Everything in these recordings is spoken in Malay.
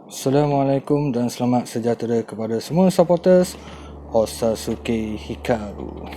Assalamualaikum dan selamat sejahtera kepada semua supporters Osasuke Hikaru.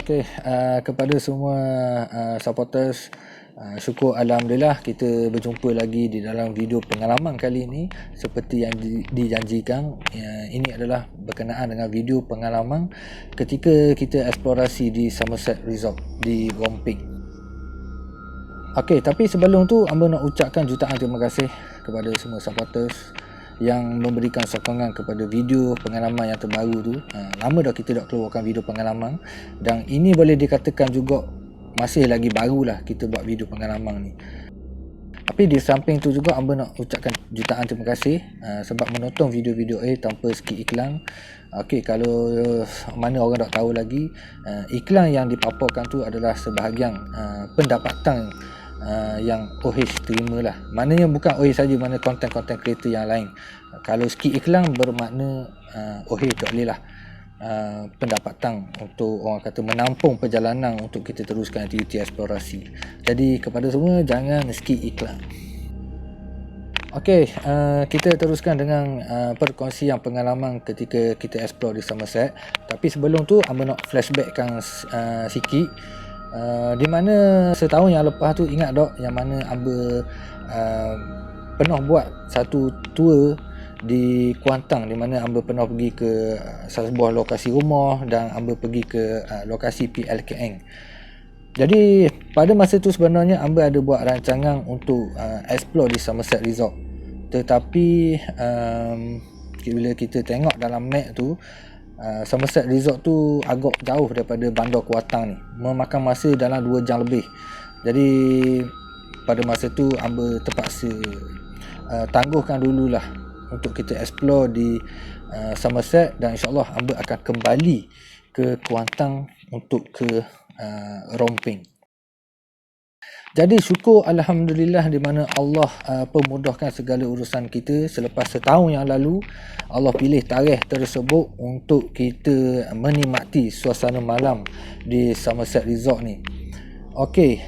Okey, kepada semua supporters, syukur Alhamdulillah kita berjumpa lagi di dalam video pengalaman kali ini. Seperti yang dijanjikan, ini adalah berkenaan dengan video pengalaman ketika kita eksplorasi di Somerset Resort di Romping. Okey, tapi sebelum tu Amba nak ucapkan jutaan terima kasih kepada semua supporters yang memberikan sokongan kepada video pengalaman yang terbaru tu. Lama dah kita tak keluarkan video pengalaman, dan ini boleh dikatakan juga masih lagi barulah kita buat video pengalaman ni. Tapi di samping tu juga Amba nak ucapkan jutaan terima kasih sebab menonton video-video tanpa skip iklan. Okey, kalau mana orang tak tahu lagi, iklan yang dipaparkan tu adalah sebahagian pendapatan yang OH terima lah. Maknanya bukan OH saja, mana konten-konten kreator yang lain. Kalau skip iklan bermakna OH tak boleh lah pendapatan untuk orang kata menampung perjalanan untuk kita teruskan aktiviti eksplorasi. Jadi kepada semua, jangan skip iklan. Okey, kita teruskan dengan perkongsian pengalaman ketika kita explore di Somerset. Tapi sebelum tu Amba nak flashbackkan sikit. Di mana setahun yang lepas tu, ingat tak yang mana Amba pernah buat satu tour di Kuantan, di mana Amba pernah pergi ke sebuah lokasi rumah dan Amba pergi ke lokasi PLKN. Jadi pada masa tu sebenarnya Amba ada buat rancangan untuk explore di Somerset Resort. Tetapi bila kita tengok dalam map tu, Somerset Resort tu agak jauh daripada bandar Kuantan ni, memakan masa dalam 2 jam lebih. Jadi pada masa tu Amba terpaksa tangguhkan dululah untuk kita explore di Somerset, dan insyaAllah Amba akan kembali ke Kuantan untuk ke Romping. Jadi syukur Alhamdulillah di mana Allah pemudahkan segala urusan kita. Selepas setahun yang lalu, Allah pilih tarikh tersebut untuk kita menikmati suasana malam di Somerset Resort ni. Okey,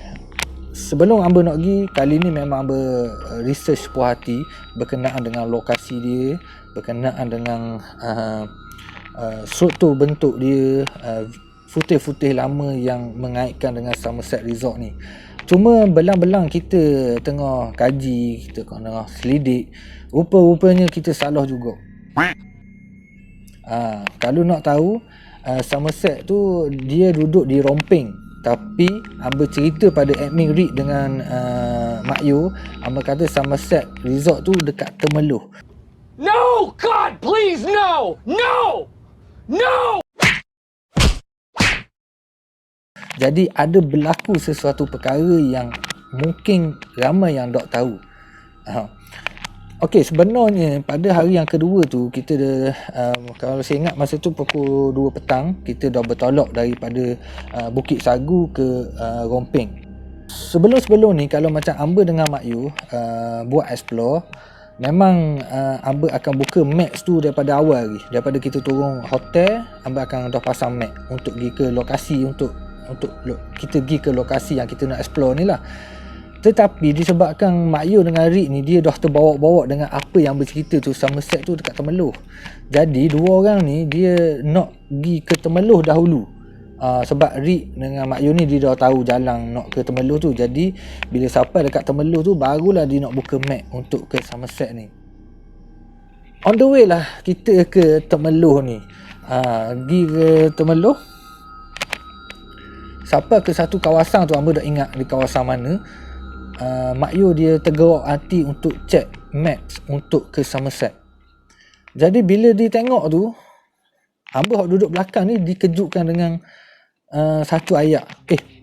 sebelum Amba nak pergi, kali ni memang Amba research puas hati berkenaan dengan lokasi dia, berkenaan dengan struktur bentuk dia, futih-futih lama yang mengaitkan dengan Somerset Resort ni. Cuma belang-belang kita tengah kaji, kita tengah selidik, rupa-rupanya kita salah juga. Kalau nak tahu, Somerset tu dia duduk di Romping. Tapi Amba cerita pada admin Rick dengan Mak Yu, Amba kata Somerset Resort tu dekat Temeloh. No! God, please, no! No! No! Jadi ada berlaku sesuatu perkara yang mungkin ramai yang tak tahu. Okey, sebenarnya pada hari yang kedua tu kita kalau saya ingat masa tu pukul 2 petang kita dah bertolak daripada Bukit Sagu ke Rompeng. Sebelum ni kalau macam Amba dengan Mak Yu buat explore, memang Amba akan buka maps tu daripada awal lagi. Daripada kita turun hotel, Amba akan dah pasang map untuk pergi ke lokasi untuk kita pergi ke lokasi yang kita nak explore ni lah. Tetapi disebabkan Mak Yu dengan Rick ni dia dah terbawa-bawa dengan apa yang bercerita tu Somerset tu dekat Temeloh. Jadi dua orang ni dia nak pergi ke Temeloh dahulu. Sebab Rick dengan Mak Yu ni dia dah tahu jalan nak ke Temeloh tu. Jadi bila sampai dekat Temeloh tu barulah dia nak buka map untuk ke Somerset ni. On the way lah kita ke Temeloh ni. Pergi ke Temeloh. Sampai ke satu kawasan tu, Amba dah ingat di kawasan mana. Mak Yu dia tergerak hati untuk check maps untuk ke Somerset. Jadi bila dia tengok tu, Amba yang duduk belakang ni dikejutkan dengan satu ayat.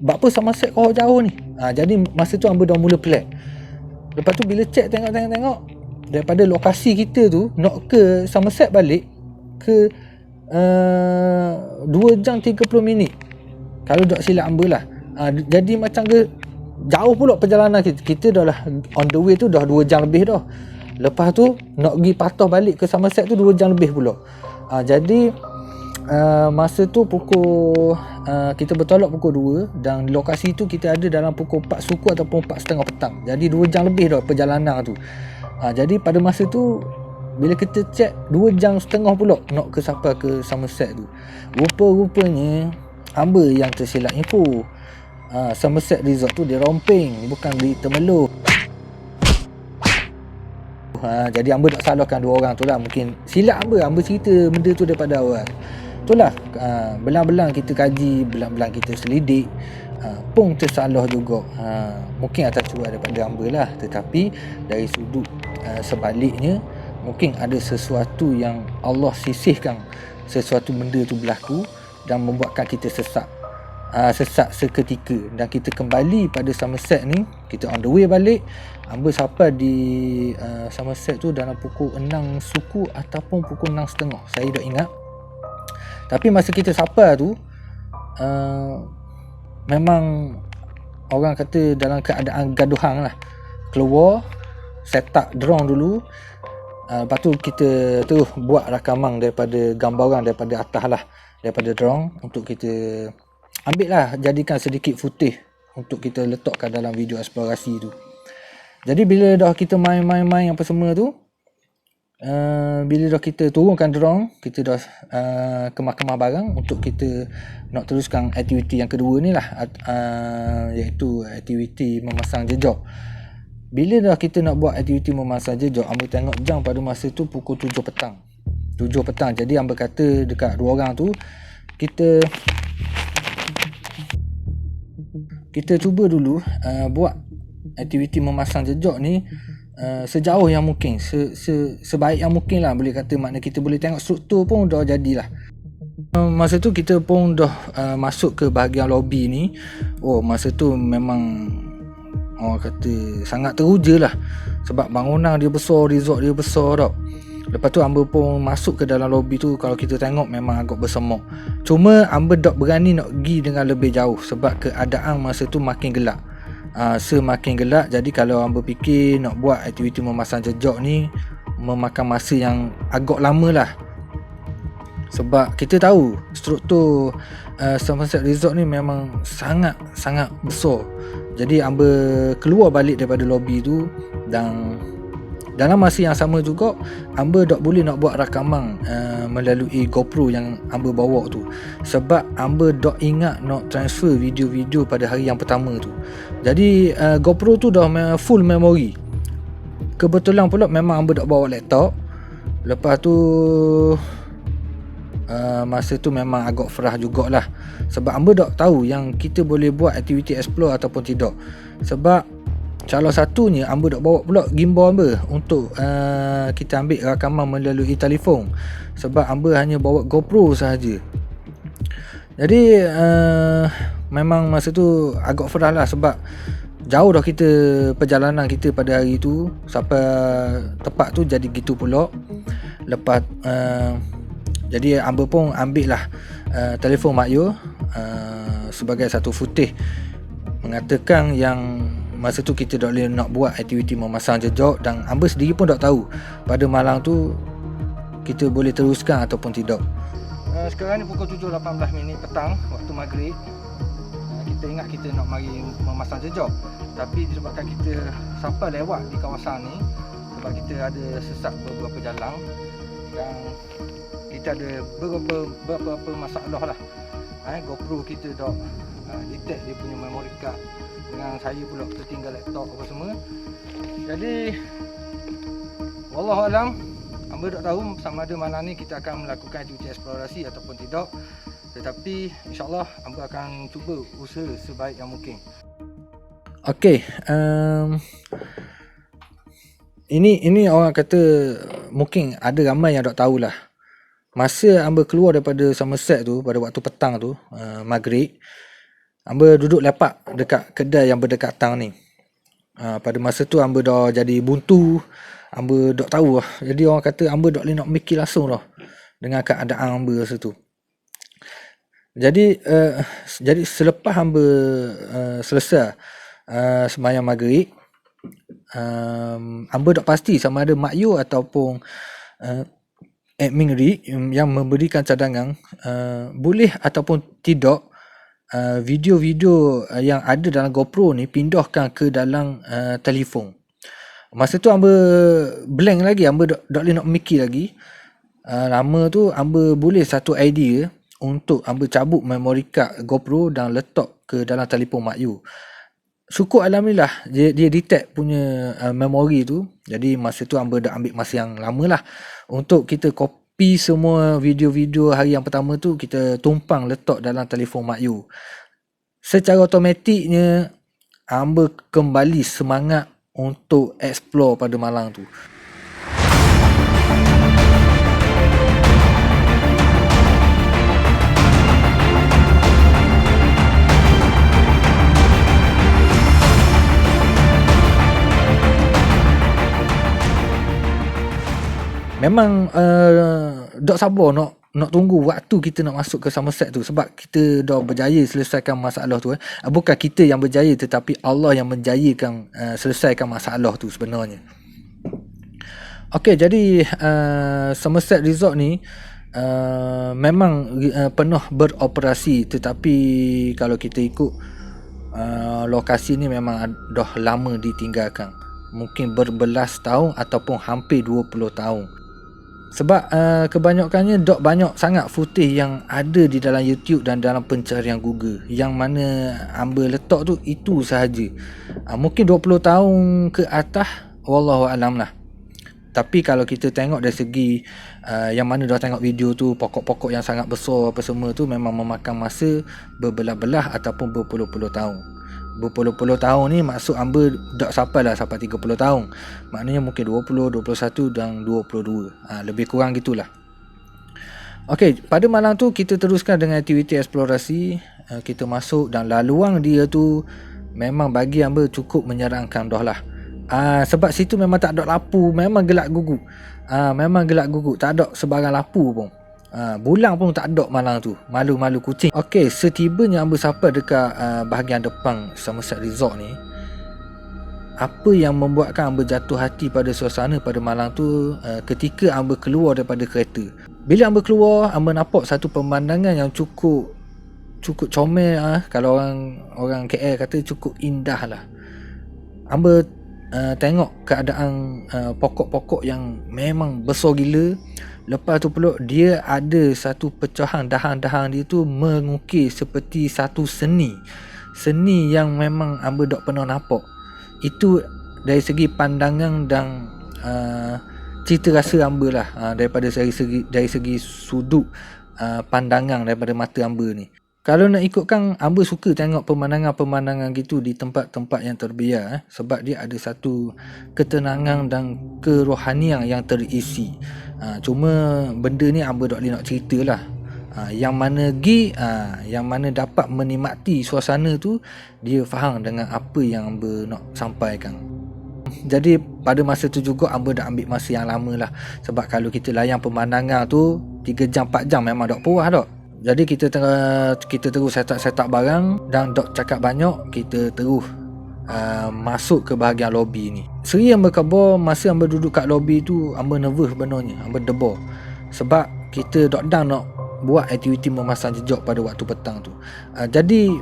Buat apa Somerset kau jauh ni? Jadi masa tu Amba dah mula pelik. Lepas tu bila check tengok daripada lokasi kita tu nak ke Somerset balik ke 2 jam 30 minit. Kalau tak silap Amba lah. Jadi macam ke jauh pula perjalanan kita dah lah on the way tu dah 2 jam lebih dah. Lepas tu nak pergi patah balik ke Somerset tu 2 jam lebih pula. Jadi masa tu pukul kita bertolak pukul 2 dan lokasi tu kita ada dalam pukul 4 suku ataupun 4.30 petang. Jadi 2 jam lebih dah perjalanan tu. Jadi pada masa tu bila kita check 2 jam setengah pula nak ke sampai ke Somerset tu. Rupa-rupanya Amba yang tersilap info. Somerset Resort tu di Rompeng, bukan di Temeloh. Jadi Amba tak salahkan dua orang tu lah. Mungkin silap Amba cerita benda tu daripada awal. Itulah, belang-belang kita kaji, belang-belang kita selidik, pun tersalah juga. Mungkin atas curah daripada Amba lah. Tetapi dari sudut sebaliknya, mungkin ada sesuatu yang Allah sisihkan, sesuatu benda tu berlaku dan membuatkan kita sesat seketika, dan kita kembali pada Somerset ni. Kita on the way balik. Amba sampai di Somerset tu dalam pukul 6 suku ataupun pukul 6.30, saya tak ingat. Tapi masa kita sampai tu memang orang kata dalam keadaan gaduhan lah. Keluar, set up drone dulu. Lepas tu kita tu buat rakaman daripada gambaran daripada atas lah, daripada drone, untuk kita ambil lah, jadikan sedikit footage untuk kita letakkan dalam video eksplorasi tu. Jadi bila dah kita main apa semua tu, bila dah kita turunkan drone, kita dah kemas-kemas barang untuk kita nak teruskan aktiviti yang kedua ni lah, iaitu aktiviti memasang jejak. Bila dah kita nak buat aktiviti memasang jejak, Amba tengok jam pada masa tu pukul 7 petang. Jadi Amba kata dekat dua orang tu, kita cuba dulu buat aktiviti memasang jejak ni sejauh yang mungkin, sebaik yang mungkin lah, boleh kata. Makna kita boleh tengok struktur pun dah jadilah. Masa tu kita pun dah masuk ke bahagian lobby ni. Masa tu memang orang kata sangat teruja lah, sebab bangunan dia besar, resort dia besar tau. Lepas tu Amba pun masuk ke dalam lobby tu. Kalau kita tengok memang agak bersemak. Cuma Amba tak berani nak pergi dengan lebih jauh sebab keadaan masa tu makin gelap. Semakin gelap, jadi kalau Amba fikir nak buat aktiviti memasang jejak ni memakan masa yang agak lama lah. Sebab kita tahu struktur Somerset Resort ni memang sangat besar. Jadi Amba keluar balik daripada lobby tu, dan dalam masa yang sama juga Amba tak boleh nak buat rakaman melalui GoPro yang Amba bawa tu, sebab Amba tak ingat nak transfer video-video pada hari yang pertama tu. Jadi GoPro tu dah full memory. Kebetulan pula memang Amba tak bawa laptop. Lepas tu masa tu memang agak frah jugalah, sebab Amba tak tahu yang kita boleh buat aktiviti explore ataupun tidak. Sebab salah satunya Amba tak bawa pula gimbal Amba untuk kita ambil rakaman melalui telefon, sebab Amba hanya bawa GoPro sahaja. Jadi memang masa tu agak frah lah, sebab jauh dah kita perjalanan kita pada hari tu sampai tempat tu jadi gitu pula. Lepas jadi hamba pun ambil lah telefon Mak Yu sebagai satu footage mengatakan yang masa tu kita tak boleh nak buat aktiviti memasang jejak, dan hamba sendiri pun tak tahu pada malam tu kita boleh teruskan ataupun tidak. Sekarang ni pukul 7.18 petang waktu maghrib. Kita ingat kita nak mari memasang jejak, tapi disebabkan kita sampai lewat di kawasan ni, sebab kita ada sesat beberapa jalan dan kita ada beberapa masalah lah. GoPro kita dah detect dia punya memory card, dengan saya pula tertinggal laptop apa semua. Jadi wallahualam, hamba tak tahu sama ada malam ni kita akan melakukan aktiviti eksplorasi ataupun tidak, tetapi insyaAllah hamba akan cuba usaha sebaik yang mungkin. Okey, ini orang kata mungkin ada ramai yang tak tahulah. Masa hamba keluar daripada Somerset tu pada waktu petang tu, maghrib, hamba duduk lepak dekat kedai yang berdekatan ni. Pada masa tu hamba dah jadi buntu, hamba tak tahu lah. Jadi orang kata hamba tak boleh nak mikir langsung lah dengan keadaan hamba masa tu. Jadi selepas hamba selesai sembahyang maghrib, hamba tak pasti sama ada Mak Yu ataupun admin Rick yang memberikan cadangan boleh ataupun tidak video-video yang ada dalam GoPro ni pindahkan ke dalam telefon. Masa tu hamba blank lagi, hamba tak boleh nak mikir lagi. Lama tu hamba boleh satu idea untuk hamba cabut memory card GoPro dan letak ke dalam telefon Mak Yu. Syukur alhamdulillah dia detect punya memori tu. Jadi masa tu hamba dah ambil masa yang lama lah untuk kita copy semua video-video hari yang pertama tu, kita tumpang letak dalam telefon Mak Yu. Secara automatiknya hamba kembali semangat untuk explore pada malam tu. Memang tak sabar nak tunggu waktu kita nak masuk ke Somerset tu, sebab kita dah berjaya selesaikan masalah tu. Bukan kita yang berjaya, tetapi Allah yang menjayakan selesaikan masalah tu sebenarnya. Okey, jadi Somerset Resort ni memang penuh beroperasi, tetapi kalau kita ikut lokasi ni memang dah lama ditinggalkan. Mungkin berbelas tahun ataupun hampir 20 tahun. Sebab kebanyakannya dok banyak sangat footage yang ada di dalam YouTube dan dalam pencarian Google. Yang mana hamba letak tu itu sahaja. Mungkin 20 tahun ke atas, wallahualam lah. Tapi kalau kita tengok dari segi yang mana dah tengok video tu, pokok-pokok yang sangat besar apa semua tu memang memakan masa berbelah-belah ataupun berpuluh-puluh tahun. Berpuluh-puluh tahun ni maksud hamba tak sampai 30 tahun. Maknanya mungkin 20, 21 dan 22. Lebih kurang gitulah. Okey, pada malam tu kita teruskan dengan aktiviti eksplorasi. Kita masuk dan laluan dia tu memang bagi hamba cukup menyeramkan dah lah. Sebab situ memang tak ada lapu, memang gelap guguk. Memang gelap guguk, tak ada sebarang lapu pun. Bulang pun tak ada malam tu. Malu-malu kucing. Okey, setibanya hamba sampai dekat bahagian depan Somerset Resort ni, apa yang membuatkan hamba jatuh hati pada suasana pada malam tu, ketika hamba keluar daripada kereta. Bila hamba keluar, hamba nampak satu pemandangan yang cukup comel. Kalau orang KL kata cukup indah lah. Hamba tengok keadaan pokok-pokok yang memang besar gila. Lepas tu pula dia ada satu pecahan dahan-dahan dia tu mengukir seperti satu seni yang memang hamba tak pernah nampak. Itu dari segi pandangan dan cita rasa hamba lah, dari segi sudut pandangan daripada mata hamba ni. Kalau nak ikutkan, hamba suka tengok pemandangan-pemandangan gitu di tempat-tempat yang terbiar, sebab dia ada satu ketenangan dan kerohanian yang terisi. Cuma benda ni hamba tak boleh nak cerita lah. Yang mana yang mana dapat menikmati suasana tu, dia faham dengan apa yang Amba nak sampaikan. Jadi pada masa tu juga Amba dah ambil masa yang lama lah. Sebab kalau kita layan pemandangan tu 3 jam 4 jam memang tak puas tak. Jadi kita terus set up barang, dan dok cakap banyak, kita terus masuk ke bahagian lobby ni. Seri Amba khabar, masa Amba duduk kat lobby tu, Amba nervous sebenarnya, Amba debar. Sebab kita dok down nak buat aktiviti memasang jejak pada waktu petang tu. Jadi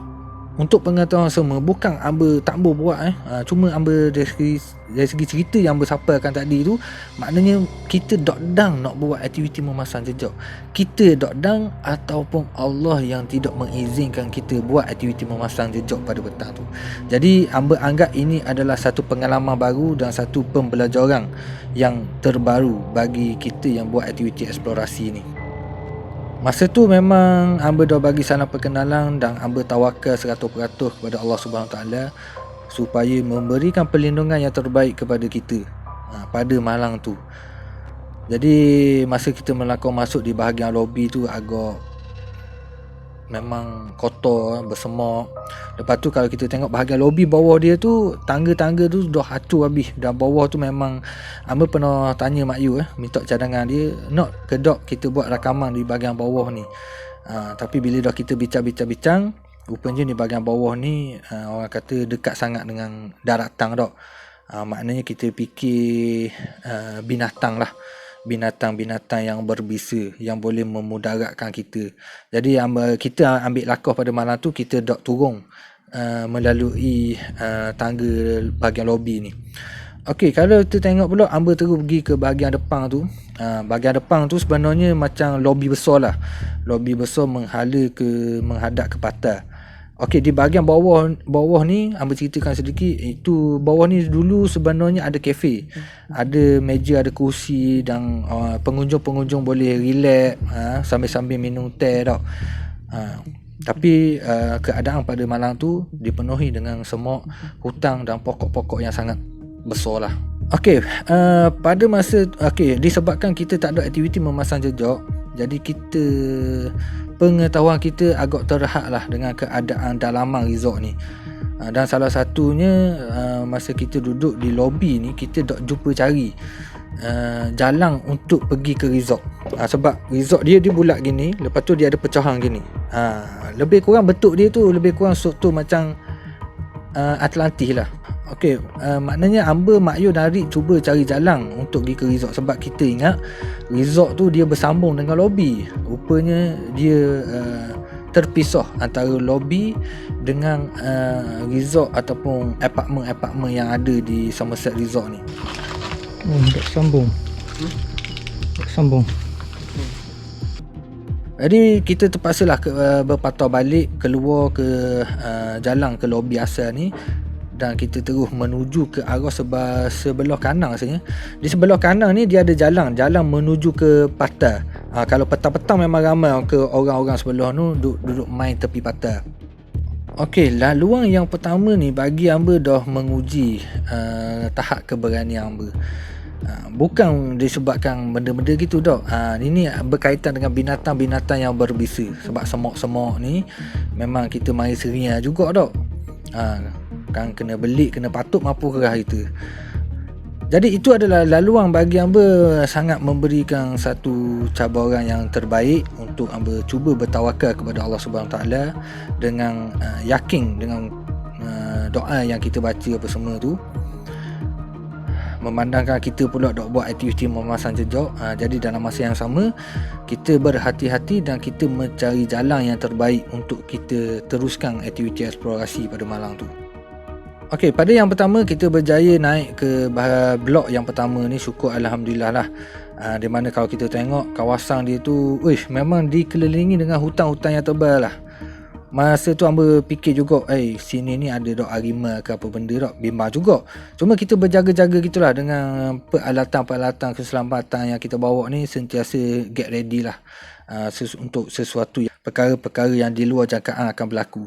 untuk pengetahuan semua, bukan Amba tak mau buat cuma Amba dari segi cerita yang Amba sampaikan tadi tu, maknanya kita dok down nak buat aktiviti memasang jejak. Kita dok down ataupun Allah yang tidak mengizinkan kita buat aktiviti memasang jejak pada petang tu. Jadi Amba anggap ini adalah satu pengalaman baru dan satu pembelajaran yang terbaru bagi kita yang buat aktiviti eksplorasi ni. Masa tu memang Amba dah bagi salam perkenalan dan Amba tawakal 100% kepada Allah Subhanahu Taala supaya memberikan perlindungan yang terbaik kepada kita pada malam tu. Jadi masa kita melangkah masuk di bahagian lobby tu, agak memang kotor, bersemak. Lepas tu kalau kita tengok bahagian lobby bawah dia tu, tangga-tangga tu dah hancur habis. Dan bawah tu memang Amba pernah tanya Mak Yu minta cadangan dia, nak ke dok kita buat rakaman di bahagian bawah ni. Tapi bila dah kita bincang-bincang, rupanya di bahagian bawah ni orang kata dekat sangat dengan daratan dok. Maknanya kita fikir binatang lah, binatang-binatang yang berbisa yang boleh memudaratkan kita. Jadi kita ambil langkah pada malam tu, kita dok turun melalui tangga bahagian lobby ni. Okey, kalau kita tengok pula, Amba terus pergi ke bahagian depan tu. Bahagian depan tu sebenarnya macam lobby besar lah. Lobby besar menghadap ke patah. Okey, di bahagian bawah ni Amba ceritakan sedikit. Itu bawah ni dulu sebenarnya ada kafe. Ada meja, ada kursi, dan pengunjung-pengunjung boleh relax sambil-sambil minum teh tau. Tapi keadaan pada malam tu dipenuhi dengan semak, hutang dan pokok-pokok yang sangat besar lah. Okey, pada masa disebabkan kita tak ada aktiviti memasang jejak, jadi pengetahuan kita agak terhad lah dengan keadaan dalaman resort ni. Dan salah satunya masa kita duduk di lobby ni, kita dah jumpa cari jalan untuk pergi ke resort. Sebab resort dia bulat gini, lepas tu dia ada pecahan gini. Lebih kurang bentuk dia tu lebih kurang struktur macam Atlantis lah. Okey, maknanya Amba Mak Yu cuba cari jalan untuk pergi ke resort. Sebab kita ingat resort tu dia bersambung dengan lobby. Rupanya dia terpisah antara lobby dengan resort ataupun apartmen yang ada di Somerset Resort ni. Tak sambung. Tak sambung. Jadi kita terpaksalah berpatah balik keluar ke jalan ke lobby asal ni, dan kita terus menuju ke arah sebelah kanan rasanya. Di sebelah kanan ni dia ada jalan menuju ke patah. Kalau petang-petang memang ramai ke orang-orang sebelah tu duduk main tepi patah. Okey, laluan yang pertama ni bagi Amba dah menguji tahap keberanian Amba. Bukan disebabkan benda-benda gitu dok. Ini berkaitan dengan binatang-binatang yang berbisa. Sebab semak-semak ni memang kita main seria juga dok. Kan kena belik, kena patuk mampu kerah kita. Jadi itu adalah laluan bagi Amba sangat memberikan satu cabaran yang terbaik untuk Amba cuba bertawakal kepada Allah Subhanahu Taala dengan yakin dengan doa yang kita baca apa semua tu. Memandangkan kita pula dok buat aktiviti memasang jejak, jadi dalam masa yang sama kita berhati-hati dan kita mencari jalan yang terbaik untuk kita teruskan aktiviti eksplorasi pada malam tu. Okey, pada yang pertama kita berjaya naik ke blok yang pertama ni, syukur alhamdulillah lah. Di mana kalau kita tengok kawasan dia tu, memang dikelilingi dengan hutan-hutan yang tebal lah. Masa tu Amba fikir juga, sini ni ada dok harimau ke apa benda dok, bimbang juga. Cuma kita berjaga-jaga gitulah dengan peralatan-peralatan keselamatan yang kita bawa ni, sentiasa get ready lah untuk sesuatu perkara-perkara yang di luar jangkaan akan berlaku.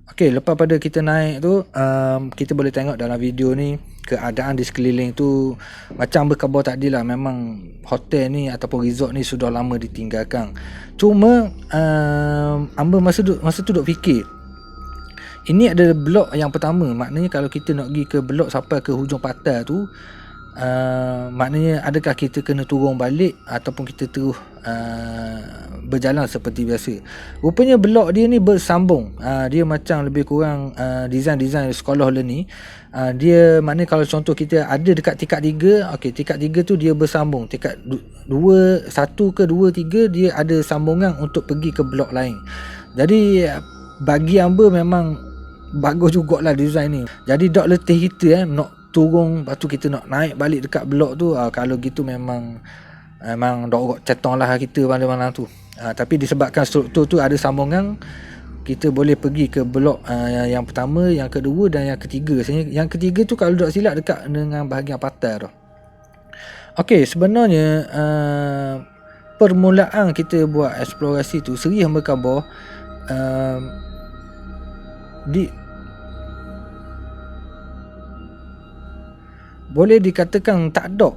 Okey, lepas pada kita naik tu, kita boleh tengok dalam video ni keadaan di sekeliling tu macam berkhabar tadi lah. Memang hotel ni ataupun resort ni sudah lama ditinggalkan. Cuma Amber masa tu duk fikir, ini adalah blok yang pertama. Maknanya kalau kita nak pergi ke blok sampai ke hujung patah tu, maknanya adakah kita kena turun balik ataupun kita terus berjalan seperti biasa. Rupanya blok dia ni bersambung. Dia macam lebih kurang design sekolah ni. Dia maknanya kalau contoh kita ada dekat tingkat 3, okey, tingkat 3 tu dia bersambung. Tingkat 2, 1 ke 2, 3 dia ada sambungan untuk pergi ke blok lain. Jadi bagi Amber memang bagus jugalah design ni. Jadi dok letih kita nak turun, lepas tu kita nak naik balik dekat blok tu. Kalau gitu memang dok cetong lah kita malam-malam tu. Tapi disebabkan struktur tu ada sambungan, kita boleh pergi ke blok yang pertama, yang kedua dan yang ketiga. Yang ketiga tu kalau dok silap dekat dengan bahagian patah tu. Okey, sebenarnya permulaan kita buat eksplorasi tu Seri Hamba Khabar boleh dikatakan tak ada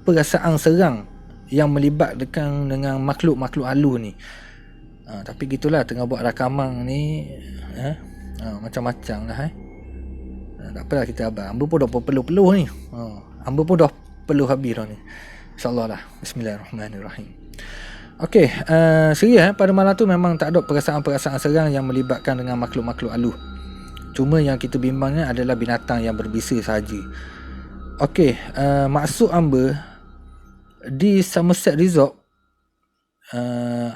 perasaan serang yang melibatkan dengan makhluk-makhluk halus ni. Tapi gitulah, tengah buat rakaman ni macam-macam lah. Tak apalah, kita abang. Amber pun dah peluh-peluh ni. Amber pun dah peluh habis dah ni. InsyaAllah lah. Bismillahirrahmanirrahim. Okey, serius pada malam tu memang tak ada perasaan-perasaan serang yang melibatkan dengan makhluk-makhluk halus. Cuma yang kita bimbangnya adalah binatang yang berbisa sahaja. Okey, maksud Amber di Somerset Resort,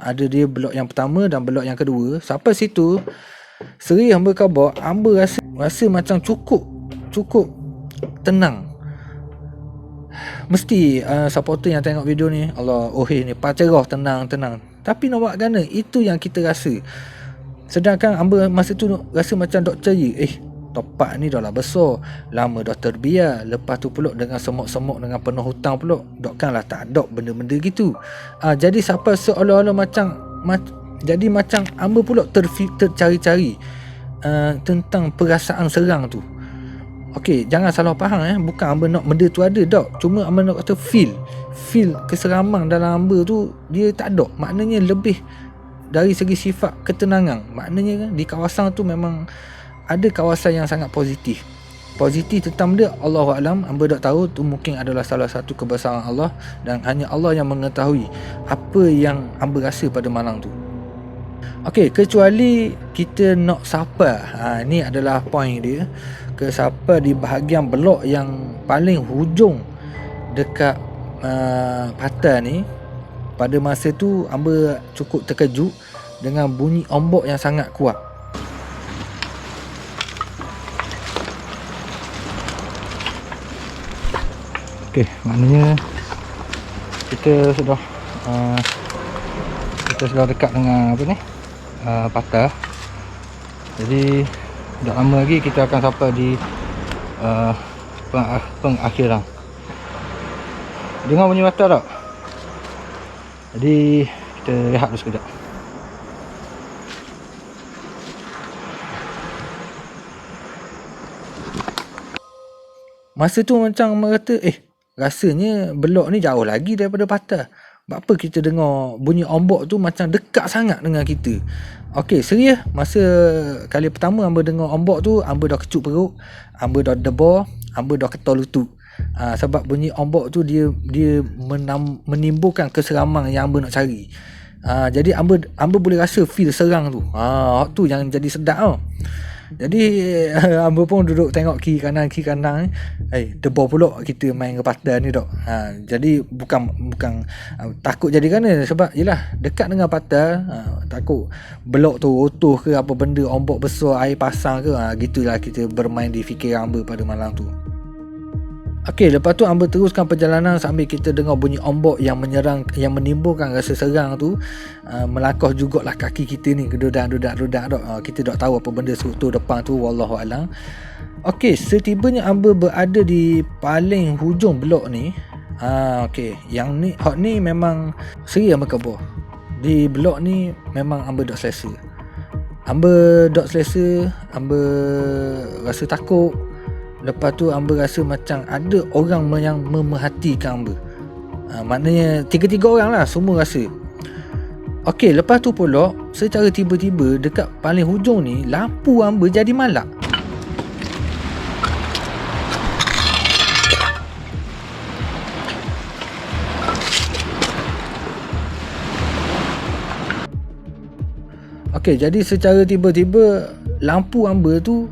ada dia blok yang pertama dan blok yang kedua. Sampai situ Seri Hamba Khabar, Amber rasa macam cukup tenang. Mesti supporter yang tengok video ni, Allah, ni pacerah, tenang. Tapi nak buat gana, itu yang kita rasa. Sedangkan Amber masa tu rasa macam dok ceria, tempat ni dah lah besar, lama dah terbiar. Lepas tu pulak dengan semok-semok, dengan penuh hutang pulak, dokkanlah tak ada benda-benda gitu. Jadi sampai seolah-olah macam Amber pulak tercari-cari tentang perasaan serang tu. Okey, jangan salah faham, bukan Amber nak benda tu ada, tak. Cuma Amber nak kata feel keseraman dalam Amber tu dia tak ada. Maknanya lebih dari segi sifat ketenangan. Maknanya kan, di kawasan tu memang ada kawasan yang sangat positif tentang dia. Allahualam, Amber tak tahu, tu mungkin adalah salah satu kebesaran Allah dan hanya Allah yang mengetahui apa yang Amber rasa pada malam tu. Okey, kecuali kita nak sapa. Ni adalah poin dia. Ke sapa di bahagian blok yang paling hujung dekat patah ni. Pada masa tu Amber cukup terkejut dengan bunyi ombak yang sangat kuat. Okey, maknanya kita sudah dekat dengan apa ni? Patah. Jadi tak lama lagi kita akan sampai di pengakhiran. Dengar bunyi patah tak? Jadi kita rehat dulu sekejap. Masa tu macam merata, rasanya blok ni jauh lagi daripada patah. Apa kita dengar bunyi ombak tu macam dekat sangat dengan kita. Okey, serius, masa kali pertama Amber dengar ombak tu, Amber dah kecut perut, Amber dah debar, Amber dah ketul lutut. Sebab bunyi ombak tu dia menimbulkan keseraman yang Amber nak cari. Jadi Amber boleh rasa feel serang tu. Tu yang jadi sedap tau. Jadi Amber pun duduk tengok kiri kanan. Debar pula kita main ke patah ni dok. Jadi bukan takut jadi kan, sebab yelah dekat dengan patah, takut blok tu rotoh ke apa benda, ombak besar, air pasang ke, gitulah kita bermain di fikiran Amber pada malam tu. Okey, lepas tu Amber teruskan perjalanan sambil kita dengar bunyi ombak yang menyerang, yang menimbulkan rasa serang tu. Melangkah jugalah kaki kita ni, kedudak-dudak dok. Kita tak tahu apa benda struktur depan tu, wallahualam. Okey, setibanya Amber berada di paling hujung blok ni. Okey, yang ni hot ni memang Seri Hamba Khabar. Di blok ni memang Amber dah selesa. Amba dok selesa, amba rasa takut. Lepas tu amba rasa macam ada orang yang memerhatikan amba. Maknanya 3 orang lah semua rasa. Okey, lepas tu pula secara tiba-tiba dekat paling hujung ni lampu amba jadi malap. Okey, jadi secara tiba-tiba lampu amba tu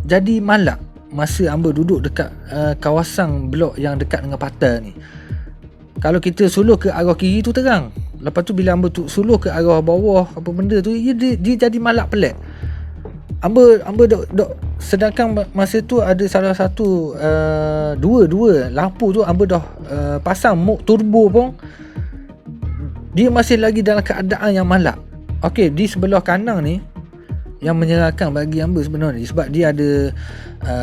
jadi malap masa amba duduk dekat kawasan blok yang dekat dengan patah ni. Kalau kita suluh ke arah kiri tu terang. Lepas tu bila amba suluh ke arah bawah apa benda tu dia jadi malap pelik. Amba dok sedangkan masa tu ada salah satu dua lampu tu amba dah pasang mode turbo pun dia masih lagi dalam keadaan yang malap. Okey, di sebelah kanan ni yang menyeramkan bagi amba sebenarnya sebab dia ada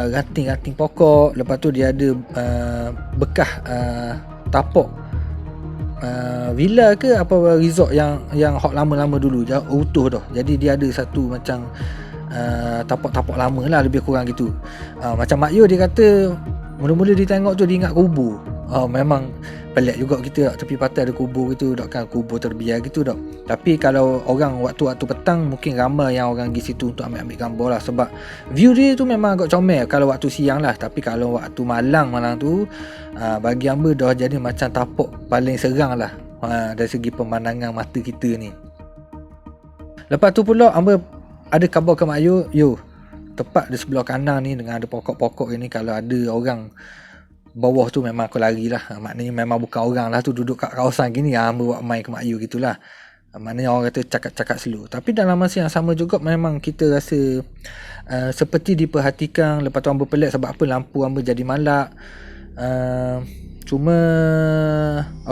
ranting-ranting pokok, lepas tu dia ada bekas tapak villa ke apa resort yang hok lama-lama dulu utuh dah. Jadi dia ada satu macam tapak-tapak lama lah, lebih kurang gitu. Macam Mak Yu dia kata mula-mula dia tengok tu dia ingat kubur. Memang pelik juga kita tepi pantai ada kubur gitu dok kan, kubur terbiar gitu dok. Tapi kalau orang waktu petang mungkin ramai yang orang pergi situ untuk ambil gambar lah, sebab view dia tu memang agak comel kalau waktu siang lah. Tapi kalau waktu malam tu bagi amba dah jadi macam tapak paling serang lah dari segi pemandangan mata kita ni. Lepas tu pula amba ada khabar ke Mak Yu, tepat di sebelah kanan ni dengan ada pokok-pokok ni, kalau ada orang bawah tu memang aku lari lah. Maknanya memang bukan orang lah tu duduk kat kawasan gini. Amba buat main ke Mak Yu gitulah. Maknanya orang kata cakap-cakap slow. Tapi dalam masa yang sama juga memang kita rasa seperti diperhatikan. Lepas tu amba pelik sebab apa lampu amba jadi malap. Cuma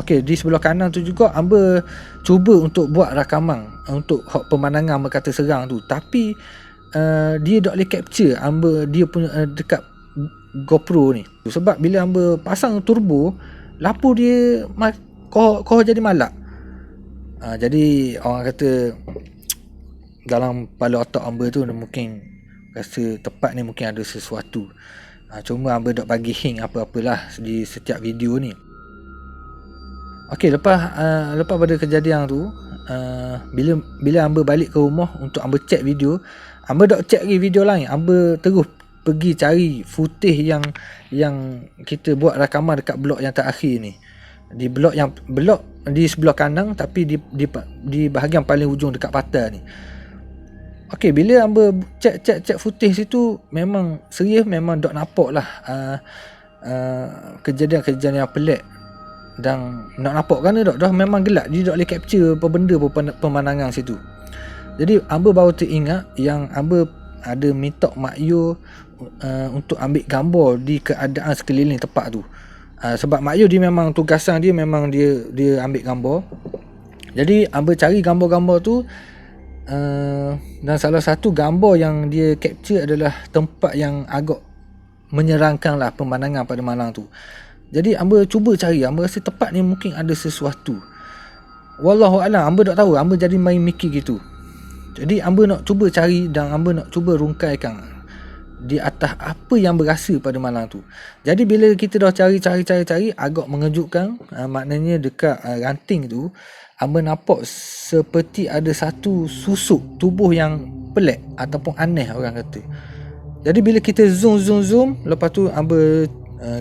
okey, di sebelah kanan tu juga amba cuba untuk buat rakaman untuk pemandangan amba kata serang tu. Tapi dia tak boleh capture amba dia punya dekat GoPro ni. Sebab bila amba pasang turbo, lampu dia kau jadi malap. Jadi orang kata dalam kepala otak amba tu mungkin rasa tepat ni mungkin ada sesuatu. Cuma amba tak bagi hint apa-apalah di setiap video ni. Okey, lepas pada kejadian tu, bila amba balik ke rumah untuk amba check video, amba tak check lagi video lain. Amba terus pergi cari footage yang kita buat rakaman dekat blok yang terakhir ni. Di blok di sebelah kanan tapi di bahagian paling hujung dekat patah ni. Okey, bila amba check footage situ memang serius, memang dok nampak lah kejadian-kejadian yang pelik. Dan nak nampak kan dah memang gelap, dia tak boleh capture apa benda pun pemandangan situ. Jadi amba baru teringat yang amba ada minta Mak Yu untuk ambil gambar di keadaan sekeliling tempat tu. Sebab Mak Yu dia memang tugasan dia memang dia ambil gambar. Jadi amba cari gambar-gambar tu dan salah satu gambar yang dia capture adalah tempat yang agak menyerangkan lah pemandangan pada malam tu. Jadi amba cuba cari, amba rasa tempat ni mungkin ada sesuatu. Wallahualam, amba tak tahu, amba jadi main mikir gitu. Jadi amba nak cuba cari dan amba nak cuba rungkaikan di atas apa yang berasa pada malam tu. Jadi bila kita dah cari agak mengejutkan. Maknanya dekat ranting tu amba nampak seperti ada satu susuk tubuh yang pelik ataupun aneh orang kata. Jadi bila kita zoom, lepas tu amba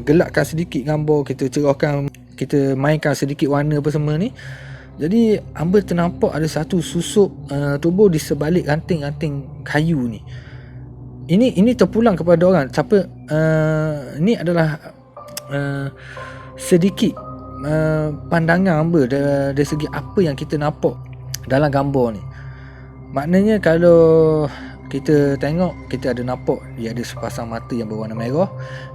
gelapkan sedikit gambar, kita cerahkan, kita mainkan sedikit warna apa semua ni. Jadi amba ternampak ada satu susuk tubuh di sebalik ranting-ranting kayu ni. Ini terpulang kepada orang siapa ni adalah sedikit pandangan amba dari segi apa yang kita nampak dalam gambar ni. Maknanya kalau kita tengok, kita ada nampak dia ada sepasang mata yang berwarna merah,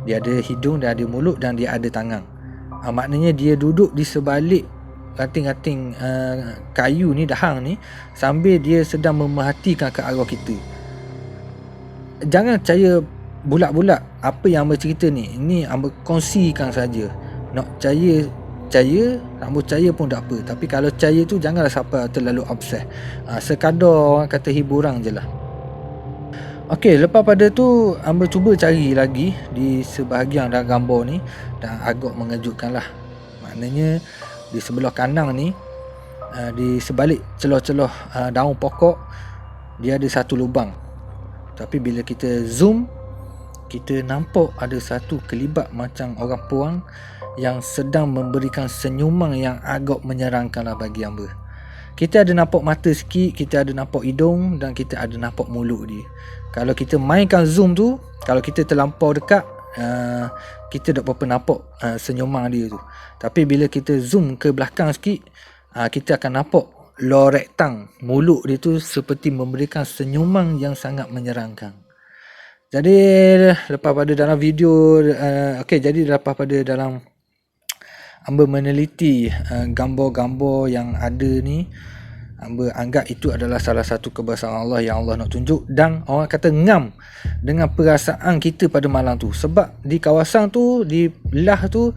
dia ada hidung, dia ada mulut dan dia ada tangan. Maknanya dia duduk di sebalik ranting-ranting kayu ni, dahang ni, sambil dia sedang memerhatikan ke arah kita. Jangan percaya bulat-bulat apa yang amba cerita ni. Ini amba kongsikan saja. Nak percaya percaya pun tak apa. Tapi kalau percaya tu janganlah siapa terlalu obses. Sekadar orang kata hiburan je lah. Okey, lepas pada tu hamba cuba cari lagi di sebahagian dalam gambar ni, dan agak mengejutkan lah. Maknanya di sebelah kanan ni, di sebalik celah-celah daun pokok, dia ada satu lubang. Tapi bila kita zoom, kita nampak ada satu kelibat macam orang puang yang sedang memberikan senyuman yang agak menyeramkan lah bagi hamba. Kita ada nampak mata sikit, kita ada nampak hidung, dan kita ada nampak mulut dia. Kalau kita mainkan zoom tu, kalau kita terlampau dekat, kita tak berapa nampak senyuman dia tu. Tapi bila kita zoom ke belakang sikit, kita akan nampak lorek tang, mulut dia tu seperti memberikan senyuman yang sangat menyeramkan. Jadi lepas pada dalam video, jadi lepas pada dalam hamba meneliti gambar-gambar yang ada ni, hamba anggap itu adalah salah satu kebesaran Allah yang Allah nak tunjuk, dan orang kata ngam dengan perasaan kita pada malam tu. Sebab di kawasan tu, di belah tu,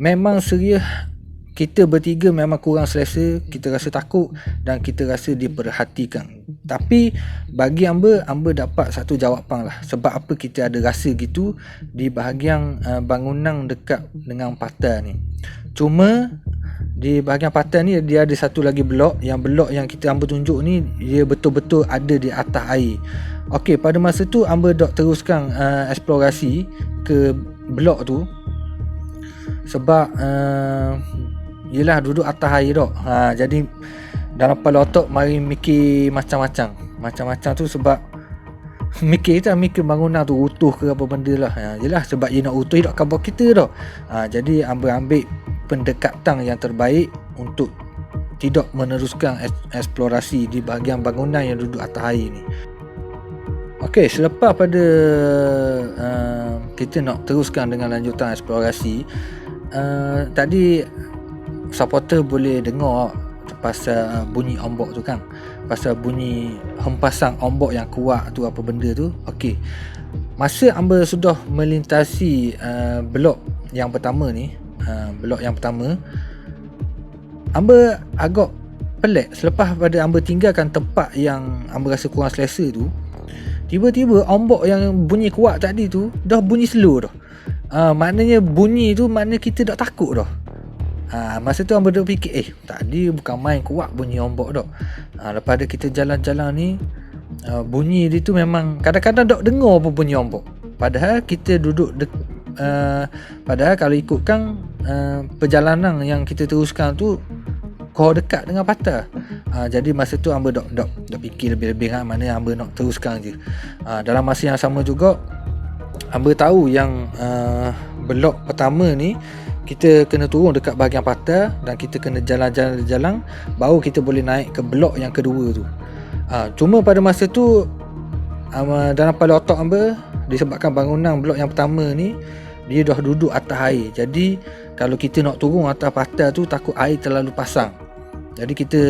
memang serius kita bertiga memang kurang selesa, kita rasa takut dan kita rasa diperhatikan. Tapi bagi hamba dapat satu jawapan lah, sebab apa kita ada rasa gitu di bahagian bangunan dekat dengan patah ni. Cuma di bahagian patah ni dia ada satu lagi blok yang kita hamba tunjuk ni, dia betul-betul ada di atas air. Okey, pada masa tu hamba dak teruskan eksplorasi ke blok tu sebab yelah duduk atas air dak. Jadi dalam kepala otak mari mikir macam-macam tu, sebab mikir bangunan tu utuh ke apa benda lah. Yelah sebab dia nak utuh dak khabar kita dak. Jadi hamba ambil pendekatan yang terbaik untuk tidak meneruskan eksplorasi di bahagian bangunan yang duduk atas air ni. Okey, selepas pada kita nak teruskan dengan lanjutan eksplorasi, tadi supporter boleh dengar pasal bunyi ombak tu kan, pasal bunyi hempasan ombak yang kuat tu apa benda tu. Okey, masa hamba sudah melintasi blok yang pertama ni, hamba agak pelik. Selepas pada hamba tinggalkan tempat yang hamba rasa kurang selesa tu, tiba-tiba ombak yang bunyi kuat tadi tu dah bunyi slow dah. Maknanya bunyi tu maknanya kita dah takut dah. Masa tu hamba dah fikir, tadi bukan main kuat bunyi ombak dah. Lepas ada kita jalan-jalan ni, bunyi dia tu memang kadang-kadang tak dengar apa bunyi ombak. Padahal kita duduk padahal kalau ikutkan perjalanan yang kita teruskan tu kau dekat dengan patah. Jadi masa tu hamba dok fikir lebih-lebih mana hamba nak teruskan je. Dalam masa yang sama juga hamba tahu yang blok pertama ni kita kena turun dekat bahagian patah dan kita kena jalan-jalan baru kita boleh naik ke blok yang kedua tu. Cuma pada masa tu dalam kepala otak hamba, disebabkan bangunan blok yang pertama ni dia dah duduk atas air. Jadi kalau kita nak turun atas patah tu takut air terlalu pasang. Jadi kita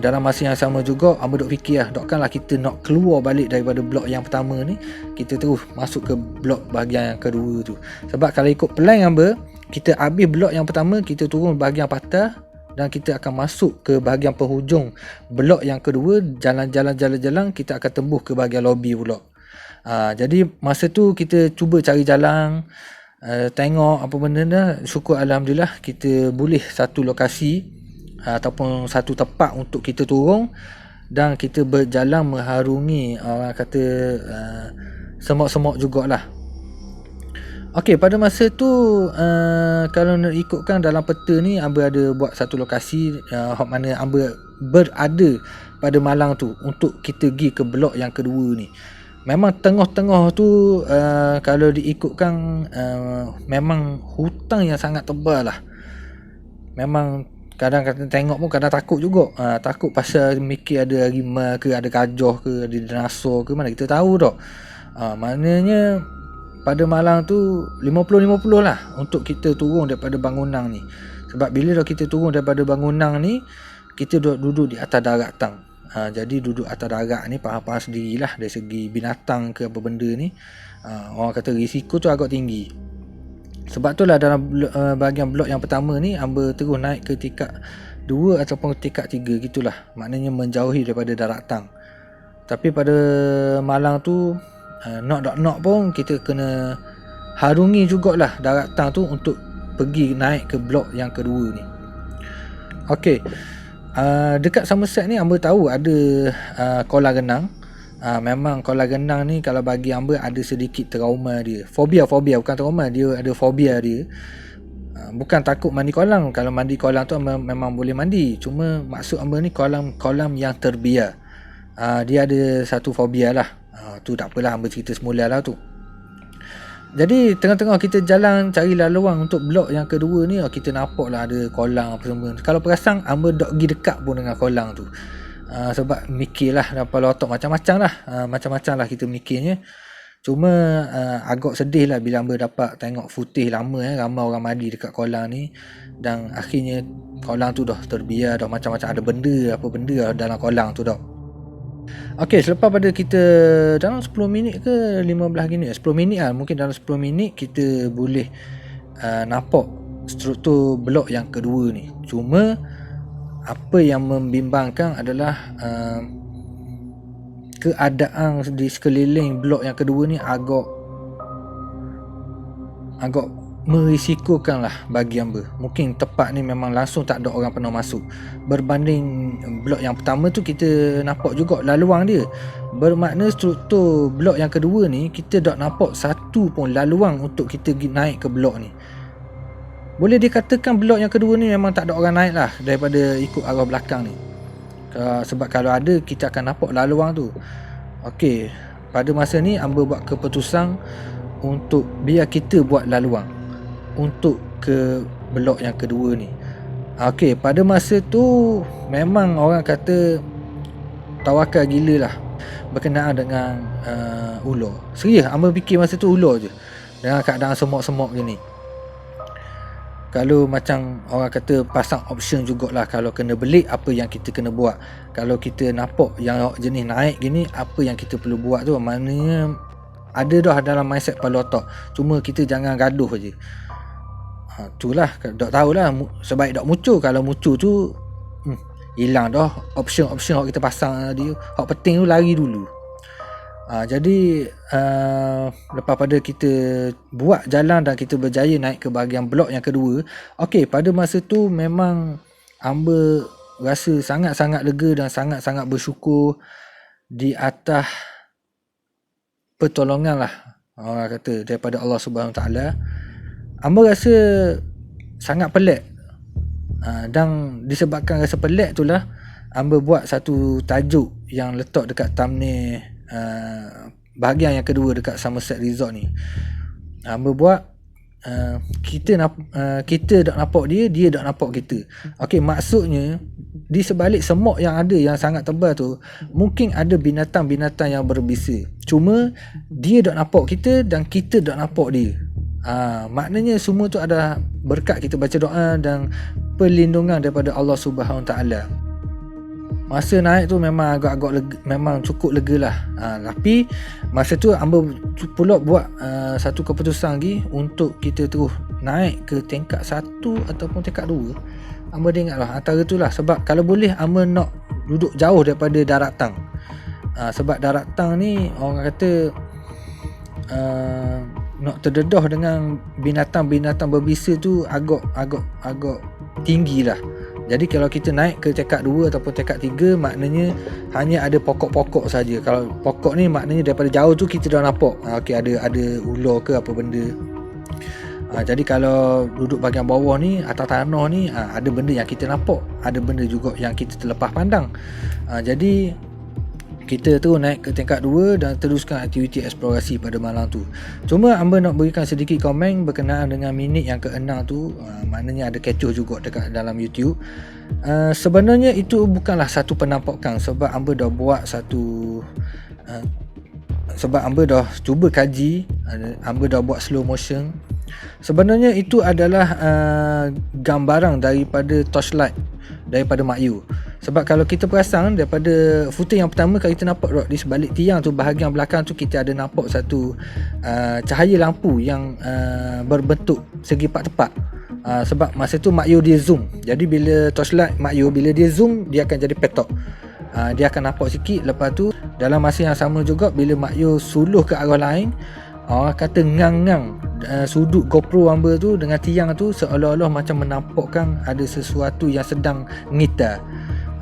dalam masa yang sama juga hamba duk fikir takkanlah kita nak keluar balik daripada blok yang pertama ni, kita terus masuk ke blok bahagian yang kedua tu. Sebab kalau ikut plan hamba, kita habis blok yang pertama, kita turun bahagian patah dan kita akan masuk ke bahagian penghujung blok yang kedua, jalan-jalan kita akan tembus ke bahagian lobby pula. Jadi masa tu kita cuba cari jalan, tengok apa benda dah. Syukur alhamdulillah kita boleh satu lokasi ataupun satu tempat untuk kita turun dan kita berjalan mengharungi orang kata semak-semak jugalah. Okey, pada masa tu kalau nak ikutkan dalam peta ni, hamba ada buat satu lokasi mana hamba berada pada malam tu untuk kita pergi ke blok yang kedua ni. Memang tengah-tengah tu kalau diikutkan memang hutan yang sangat tebal lah. Memang kadang-kadang tengok pun kadang takut juga. Takut pasal mikir ada harimau ke, ada gajah ke, ada dinosaur ke, mana kita tahu tak. Maknanya pada malam tu 50-50 lah untuk kita turun daripada bangunan ni. Sebab bila dah kita turun daripada bangunan ni, kita duduk di atas darat tang. Jadi duduk atas darat ni faham-faham sendirilah dari segi binatang ke apa benda ni. Orang kata risiko tu agak tinggi. Sebab tu lah dalam bahagian blok yang pertama ni Amba terus naik ke tingkat 2 ataupun tingkat 3 gitulah. Maknanya menjauhi daripada darat tang. Tapi pada malang tu knock pun kita kena harungi jugalah darat tang tu untuk pergi naik ke blok yang kedua ni. Okey. Dekat Somerset ni Amba tahu ada kolam renang. Memang kolam renang ni kalau bagi Amba ada sedikit trauma dia. Fobia bukan trauma, dia ada fobia dia. Bukan takut mandi kolam. Kalau mandi kolam tu memang boleh mandi. Cuma maksud Amba ni kolam yang terbiar. Dia ada satu fobia lah. Tu tak apalah, Amba cerita semula lah tu. Jadi tengah-tengah kita jalan cari laluan untuk blok yang kedua ni, kita nampak lah ada kolam apa semua. Kalau perasan Amba dok pergi dekat pun dengan kolam tu. Sebab mikirlah dalam kepala otak macam-macam lah. Macam-macam lah kita mikirnya. Cuma agak sedih lah bila Amba dapat tengok footage lama ramai orang mandi dekat kolam ni. Dan akhirnya kolam tu dah terbiar, dah macam-macam ada benda dalam kolam tu dah. Okey, selepas pada kita dalam 10 minit ke 15 minit, 10 minit lah, mungkin dalam 10 minit kita boleh nampak struktur blok yang kedua ni. Cuma apa yang membimbangkan adalah keadaan di sekeliling blok yang kedua ni agak merisikokan lah bagi Amba. Mungkin tempat ni memang langsung tak ada orang pernah masuk. Berbanding blok yang pertama tu kita nampak juga laluan dia. Bermakna struktur blok yang kedua ni kita tak nampak satu pun laluan untuk kita naik ke blok ni. Boleh dikatakan blok yang kedua ni memang tak ada orang naik lah daripada ikut arah belakang ni. Sebab kalau ada kita akan nampak laluan tu. Okey, pada masa ni Amba buat keputusan untuk biar kita buat laluan untuk ke blok yang kedua ni. Okey, pada masa tu memang orang kata tawakal gila lah berkenaan dengan ular. Serius, Amba fikir masa tu ular je dengan keadaan semok-semok gini. Kalau macam orang kata pasang option jugalah, kalau kena belik apa yang kita kena buat. Kalau kita nampak yang jenis naik gini, apa yang kita perlu buat tu. Maknanya ada dah dalam mindset kepala otak. Cuma kita jangan gaduh je. Itulah, tak tahulah sebaik tak muncul. Kalau muncul tu hilang dah option yang kita pasang tadi. Hak penting tu lari dulu. Jadi lepas pada kita buat jalan dan kita berjaya naik ke bahagian blok yang kedua. Okey, pada masa tu memang Amba rasa sangat-sangat lega dan sangat-sangat bersyukur di atas pertolongan lah orang kata daripada Allah Subhanahu Taala. Amba rasa sangat pelik. Dan disebabkan rasa pelik itulah Amba buat satu tajuk yang letak dekat thumbnail bahagian yang kedua dekat Somerset Resort ni. Amba buat kita tak nampak dia tak nampak kita. Okey, maksudnya di sebalik semok yang ada yang sangat tebal tu mungkin ada binatang-binatang yang berbisa. Cuma dia tak nampak kita dan kita tak nampak dia. Maknanya semua tu ada berkat kita baca doa dan perlindungan daripada Allah Subhanahu Taala. Masa naik tu memang agak-agak lega, memang cukup lega lah. Tapi masa tu Amba pula buat satu keputusan lagi untuk kita terus naik ke tingkat 1 ataupun tingkat 2. Amba ingat lah antara tu lah. Sebab kalau boleh Amba nak duduk jauh daripada darat tang. Sebab darat tang ni orang kata nak terdedah dengan binatang-binatang berbisa tu agak tinggi lah. Jadi kalau kita naik ke tingkat 2 ataupun tingkat 3, maknanya hanya ada pokok-pokok saja. Kalau pokok ni maknanya daripada jauh tu kita dah nampak okey ada ular ke apa benda. Jadi kalau duduk bahagian bawah ni, atas tanah ni, ada benda yang kita nampak, ada benda juga yang kita terlepas pandang. Jadi kita tu naik ke tingkat 2 dan teruskan aktiviti eksplorasi pada malam tu. Cuma Amba nak berikan sedikit komen berkenaan dengan minit yang ke-6 tu. Maknanya ada kecoh juga dekat dalam YouTube. Sebenarnya itu bukanlah satu penampakan. Sebab Amba dah buat satu sebab Amba dah cuba kaji, Amba dah buat slow motion. Sebenarnya itu adalah gambaran daripada torchlight daripada Mak Yu. Sebab kalau kita perasan daripada footage yang pertama, kalau kita nampak di sebalik tiang tu, bahagian belakang tu kita ada nampak satu cahaya lampu yang berbentuk segi tepat. Sebab masa tu Mak Yu dia zoom. Jadi bila torchlight Mak Yu, bila dia zoom, dia akan jadi petok. Dia akan nampak sikit. Lepas tu dalam masa yang sama juga, bila Mak Yu suluh ke arah lain, orang kata ngang-ngang sudut GoPro hamba tu dengan tiang tu seolah-olah macam menampakkan ada sesuatu yang sedang ngitar.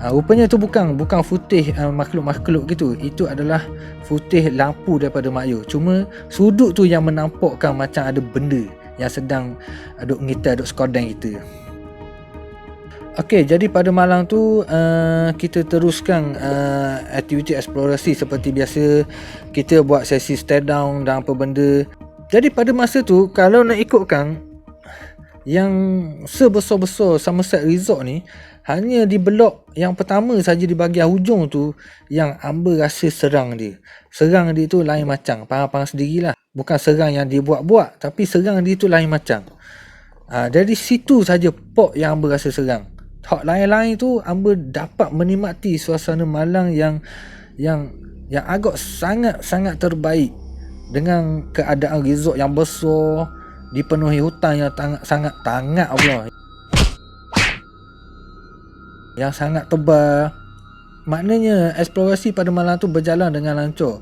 Rupanya tu bukan footage makhluk-makhluk gitu. Itu adalah footage lampu daripada Mak Yu. Cuma sudut tu yang menampakkan macam ada benda yang sedang duk ngitar, duk skodeng kita. Okey, jadi pada malam tu kita teruskan aktiviti eksplorasi seperti biasa. Kita buat sesi stare down dan apa benda. Jadi pada masa tu, kalau nak ikutkan yang sebesar-besar Somerset Resort ni, hanya di blok yang pertama saja di bahagian hujung tu yang hamba rasa serang dia. Serang dia tu lain macam. Faham sendirilah. Bukan serang yang dia buat-buat, tapi serang dia tu lain macam. Dari situ saja pok yang hamba rasa serang. Hak lain-lain tu hamba dapat menikmati suasana malam yang agak sangat terbaik, dengan keadaan resort yang besar, dipenuhi hutan yang sangat pula, yang sangat tebal. Maknanya eksplorasi pada malam tu berjalan dengan lancar.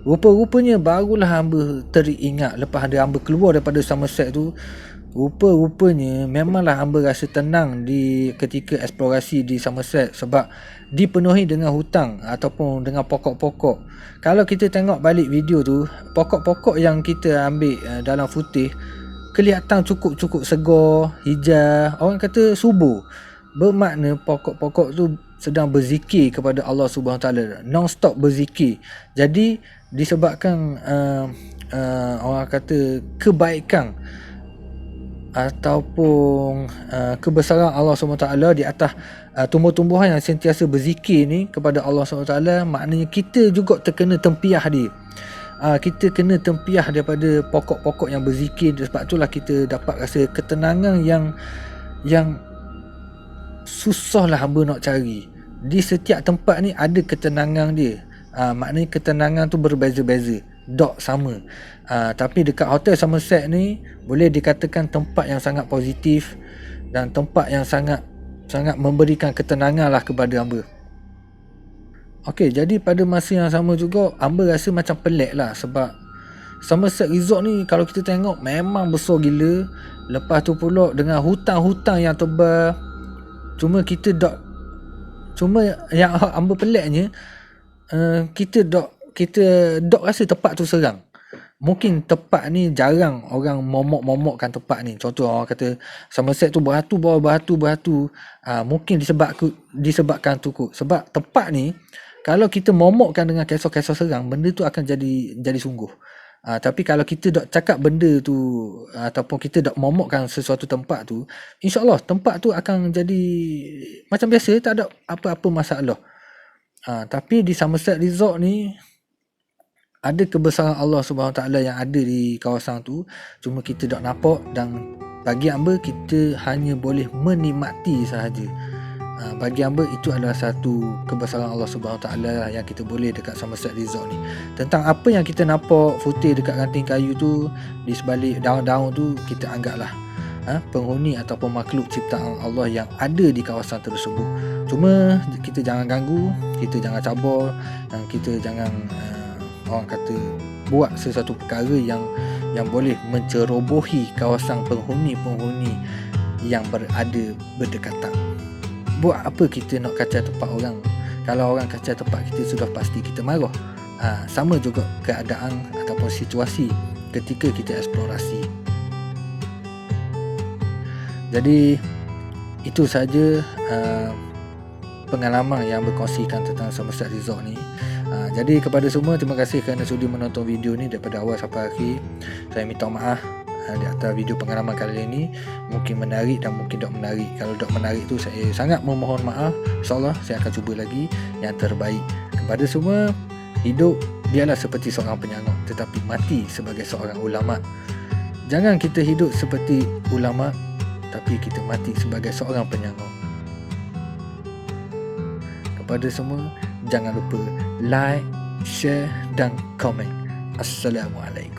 Rupa-rupanya barulah hamba teringat lepas hamba keluar daripada Somerset tu, rupa-rupanya memanglah hamba rasa tenang di ketika eksplorasi di Somerset, sebab dipenuhi dengan hutan ataupun dengan pokok-pokok. Kalau kita tengok balik video tu, pokok-pokok yang kita ambil dalam footage kelihatan cukup segar, hijau, orang kata subur. Bermakna pokok-pokok tu sedang berzikir kepada Allah Subhanahu Taala, non-stop berzikir. Jadi disebabkan orang kata kebaikan ataupun kebesaran Allah SWT di atas tumbuh-tumbuhan yang sentiasa berzikir ni kepada Allah SWT, maknanya kita juga terkena tempiah dia. Kita kena tempiah daripada pokok-pokok yang berzikir. Sebab itulah kita dapat rasa ketenangan yang susahlah hamba nak cari. Di setiap tempat ni ada ketenangan dia. Maknanya ketenangan tu berbeza-beza, dok sama. Tapi dekat Hotel Somerset ni boleh dikatakan tempat yang sangat positif dan tempat yang sangat memberikan ketenangan lah kepada hamba. Okey, jadi pada masa yang sama juga hamba rasa macam pelik lah, sebab Somerset Resort ni kalau kita tengok memang besar gila. Lepas tu pula dengan hutan-hutan yang tebal. Cuma yang hamba peliknya, kita dok rasa tempat tu serang. Mungkin tempat ni jarang orang momok-momokkan tempat ni. Contoh orang kata Somerset tu beratu bawah beratu. Mungkin disebabkan tu kot. Sebab tempat ni kalau kita momokkan dengan kisah-kisah serang, benda tu akan jadi sungguh. Tapi kalau kita dok cakap benda tu ataupun kita dok momokkan sesuatu tempat tu, insya-Allah tempat tu akan jadi macam biasa, tak ada apa-apa masalah. Tapi di Somerset Resort ni ada kebesaran Allah Subhanahu Taala yang ada di kawasan tu, cuma kita tak nampak, dan bagi hamba kita hanya boleh menikmati sahaja. Bagi hamba itu adalah satu kebesaran Allah Subhanahu Taala yang kita boleh dekat Somerset Resort ni. Tentang apa yang kita nampak footage dekat ranting kayu tu, di sebalik daun-daun tu, kita anggaplah penghuni ataupun makhluk ciptaan Allah yang ada di kawasan tersebut. Cuma kita jangan ganggu, kita jangan cabar, dan kita jangan orang kata buat sesuatu perkara yang boleh mencerobohi kawasan penghuni-penghuni yang berada berdekatan. Buat apa kita nak kacau tempat orang? Kalau orang kacau tempat kita, sudah pasti kita marah. Sama juga keadaan ataupun situasi ketika kita eksplorasi. Jadi itu saja pengalaman yang berkongsikan tentang Somerset Resort ni. Jadi kepada semua, terima kasih kerana sudi menonton video ni daripada awal sampai akhir. Saya minta maaf di atas video pengalaman kali ini. Mungkin menarik dan mungkin tak menarik. Kalau tak menarik tu saya sangat memohon maaf. InsyaAllah saya akan cuba lagi yang terbaik. Kepada semua, hidup biarlah seperti seorang penyangga, tetapi mati sebagai seorang ulama. Jangan kita hidup seperti ulama, tapi kita mati sebagai seorang penyangga. kepada semua, jangan lupa like, share dan komen. Assalamualaikum.